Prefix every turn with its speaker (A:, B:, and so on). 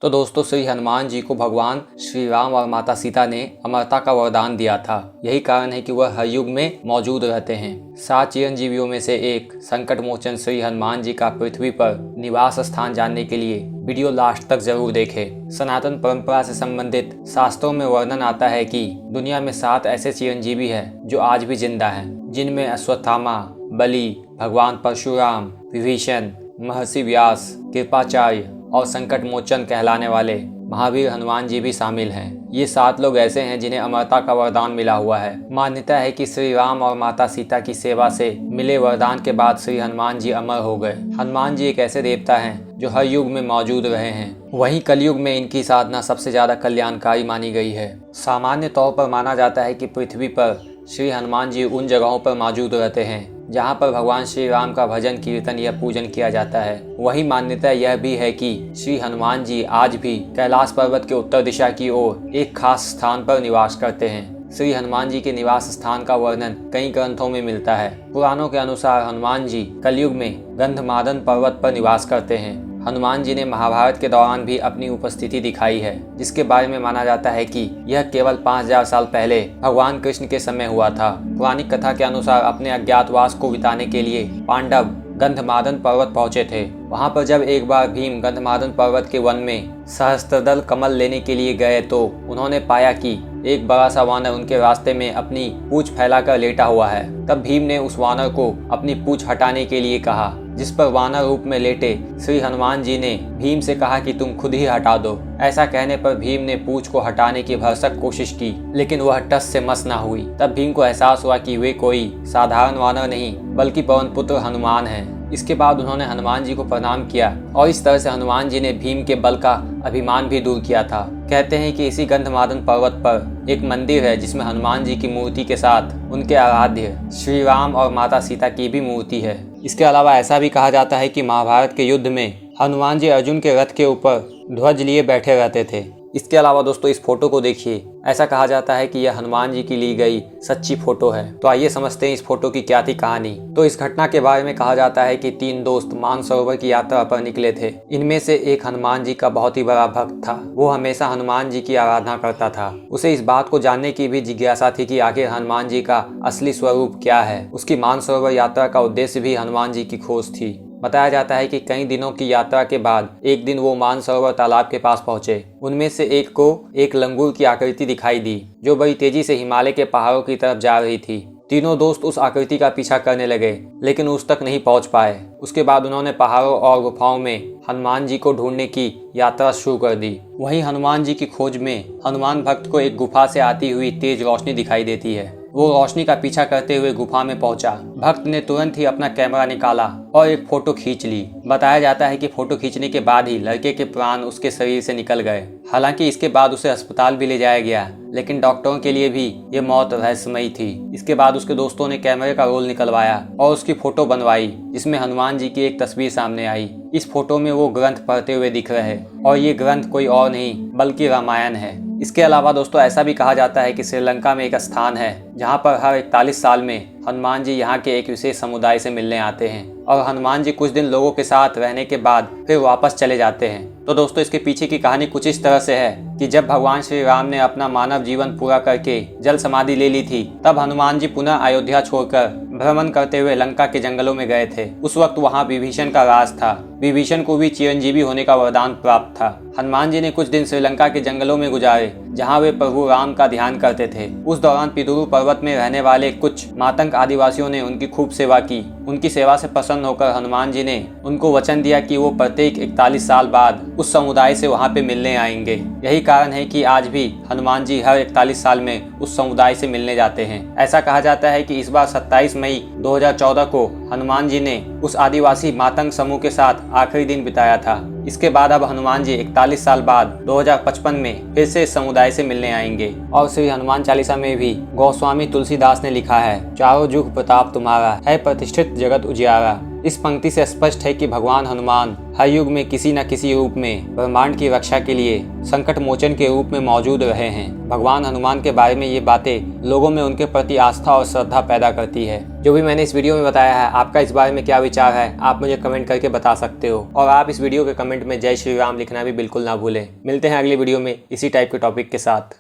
A: तो दोस्तों, श्री हनुमान जी को भगवान श्री राम और माता सीता ने अमरता का वरदान दिया था। यही कारण है कि वह हर युग में मौजूद रहते हैं। 7 चिरंजीवियों में से एक संकट मोचन श्री हनुमान जी का पृथ्वी पर निवास स्थान जानने के लिए वीडियो लास्ट तक जरूर देखें। सनातन परंपरा से संबंधित शास्त्रों में वर्णन आता है कि दुनिया में 7 ऐसे चिरंजीवी हैं जो आज भी जिंदा हैं, जिनमें अश्वत्थामा, बलि, भगवान परशुराम, विभीषण, महर्षि व्यास, कृपाचार्य और संकट मोचन कहलाने वाले महावीर हनुमान जी भी शामिल हैं। ये 7 लोग ऐसे हैं जिन्हें अमरता का वरदान मिला हुआ है। मान्यता है कि श्री राम और माता सीता की सेवा से मिले वरदान के बाद श्री हनुमान जी अमर हो गए। हनुमान जी एक ऐसे देवता हैं जो हर युग में मौजूद रहे हैं। वहीं कलयुग में इनकी साधना सबसे ज्यादा कल्याणकारी मानी गई है। सामान्य तौर पर माना जाता है कि पृथ्वी पर श्री हनुमान जी उन जगहों पर मौजूद रहते हैं जहाँ पर भगवान श्री राम का भजन कीर्तन या पूजन किया जाता है। वही मान्यता यह भी है कि श्री हनुमान जी आज भी कैलाश पर्वत के उत्तर दिशा की ओर एक खास स्थान पर निवास करते हैं। श्री हनुमान जी के निवास स्थान का वर्णन कई ग्रंथों में मिलता है। पुराणों के अनुसार हनुमान जी कलयुग में गंधमादन पर्वत पर निवास करते हैं। हनुमान जी ने महाभारत के दौरान भी अपनी उपस्थिति दिखाई है, जिसके बारे में माना जाता है कि यह केवल 5000 साल पहले भगवान कृष्ण के समय हुआ था। पुरानी कथा के अनुसार अपने अज्ञातवास को बिताने के लिए पांडव गंधमादन पर्वत पहुंचे थे। वहां पर जब एक बार भीम गंधमादन पर्वत के वन में सहस्त्रदल कमल लेने के लिए गए तो उन्होंने पाया कि एक बड़ा सा वानर उनके रास्ते में अपनी पूंछ फैलाकर लेटा हुआ है। तब भीम ने उस वानर को अपनी पूंछ हटाने के लिए कहा, जिस पर वानर रूप में लेटे श्री हनुमान जी ने भीम से कहा कि तुम खुद ही हटा दो। ऐसा कहने पर भीम ने पूंछ को हटाने की भरसक कोशिश की, लेकिन वह टस से मस न हुई। तब भीम को एहसास हुआ कि वे कोई साधारण वानर नहीं बल्कि पवन पुत्र हनुमान हैं। इसके बाद उन्होंने हनुमान जी को प्रणाम किया और इस तरह से हनुमान जी ने भीम के बल का अभिमान भी दूर किया था। कहते हैं कि इसी गंधमादन पर्वत पर एक मंदिर है जिसमें हनुमान जी की मूर्ति के साथ उनके आराध्य श्री राम और माता सीता की भी मूर्ति है। इसके अलावा ऐसा भी कहा जाता है कि महाभारत के युद्ध में हनुमान जी अर्जुन के रथ के ऊपर ध्वज लिए बैठे रहते थे। इसके अलावा दोस्तों, इस फोटो को देखिए। ऐसा कहा जाता है कि यह हनुमान जी की ली गई सच्ची फोटो है। तो आइए समझते हैं इस फोटो की क्या थी कहानी। तो इस घटना के बारे में कहा जाता है कि 3 दोस्त मानसरोवर की यात्रा पर निकले थे। इनमें से एक हनुमान जी का बहुत ही बड़ा भक्त था। वो हमेशा हनुमान जी की आराधना करता था। उसे इस बात को जानने की भी जिज्ञासा थी कि आखिर हनुमान जी का असली स्वरूप क्या है। उसकी मानसरोवर यात्रा का उद्देश्य भी हनुमान जी की खोज थी। बताया जाता है कि कई दिनों की यात्रा के बाद एक दिन वो मानसरोवर तालाब के पास पहुंचे। उनमें से एक को एक लंगूर की आकृति दिखाई दी जो बड़ी तेजी से हिमालय के पहाड़ों की तरफ जा रही थी। तीनों दोस्त उस आकृति का पीछा करने लगे, लेकिन उस तक नहीं पहुंच पाए। उसके बाद उन्होंने पहाड़ों और गुफाओं में हनुमान जी को ढूंढने की यात्रा शुरू कर दी। वहीं हनुमान जी की खोज में हनुमान भक्त को एक गुफा से आती हुई तेज रोशनी दिखाई देती है। वो रोशनी का पीछा करते हुए गुफा में पहुंचा। भक्त ने तुरंत ही अपना कैमरा निकाला और एक फोटो खींच ली। बताया जाता है कि फोटो खींचने के बाद ही लड़के के प्राण उसके शरीर से निकल गए। हालांकि इसके बाद उसे अस्पताल भी ले जाया गया, लेकिन डॉक्टरों के लिए भी ये मौत रहस्यमयी थी। इसके बाद उसके दोस्तों ने कैमरे का रोल निकलवाया और उसकी फोटो बनवाई, जिसमें हनुमान जी की एक तस्वीर सामने आई। इस फोटो में वो ग्रंथ पढ़ते हुए दिख रहे हैं और ये ग्रंथ कोई और नहीं बल्कि रामायण है। इसके अलावा दोस्तों, ऐसा भी कहा जाता है कि श्रीलंका में एक स्थान है जहाँ पर हर 41 साल में हनुमान जी यहाँ के एक विशेष समुदाय से मिलने आते हैं और हनुमान जी कुछ दिन लोगों के साथ रहने के बाद फिर वापस चले जाते हैं। तो दोस्तों, इसके पीछे की कहानी कुछ इस तरह से है कि जब भगवान श्री राम ने अपना मानव जीवन पूरा करके जल समाधि ले ली थी, तब हनुमान जी पुनः अयोध्या छोड़कर भ्रमण करते हुए लंका के जंगलों में गए थे। उस वक्त वहाँ विभीषण का राज था। विभीषण को भी चिरंजीवी होने का वरदान प्राप्त था। हनुमान जी ने कुछ दिन श्रीलंका के जंगलों में गुजारे, जहाँ वे प्रभु राम का ध्यान करते थे। उस दौरान पिदुरु पर्वत में रहने वाले कुछ मातंग आदिवासियों ने उनकी खूब सेवा की। उनकी सेवा से प्रसन्न होकर हनुमान जी ने उनको वचन दिया कि वो प्रत्येक 41 साल बाद उस समुदाय से वहाँ पे मिलने आएंगे। यही कारण है कि आज भी हनुमान जी हर 41 साल में उस समुदाय से मिलने जाते हैं। ऐसा कहा जाता है कि इस बार 27 मई 2014 को हनुमान जी ने उस आदिवासी मातंग समूह के साथ आखिरी दिन बिताया था। इसके बाद अब हनुमान जी 41 साल बाद 2055 में फिर से इस समुदाय से मिलने आएंगे। और श्री हनुमान चालीसा में भी गोस्वामी तुलसीदास ने लिखा है, चारों जुग प्रताप तुम्हारा है प्रतिष्ठित जगत उजियारा। इस पंक्ति से स्पष्ट है कि भगवान हनुमान हर युग में किसी न किसी रूप में ब्रह्मांड की रक्षा के लिए संकट मोचन के रूप में मौजूद रहे हैं। भगवान हनुमान के बारे में ये बातें लोगों में उनके प्रति आस्था और श्रद्धा पैदा करती है। जो भी मैंने इस वीडियो में बताया है, आपका इस बारे में क्या विचार है, आप मुझे कमेंट करके बता सकते हो। और आप इस वीडियो के कमेंट में जय श्री राम लिखना भी बिल्कुल ना भूलें। मिलते हैं अगली वीडियो में इसी टाइप के टॉपिक के साथ।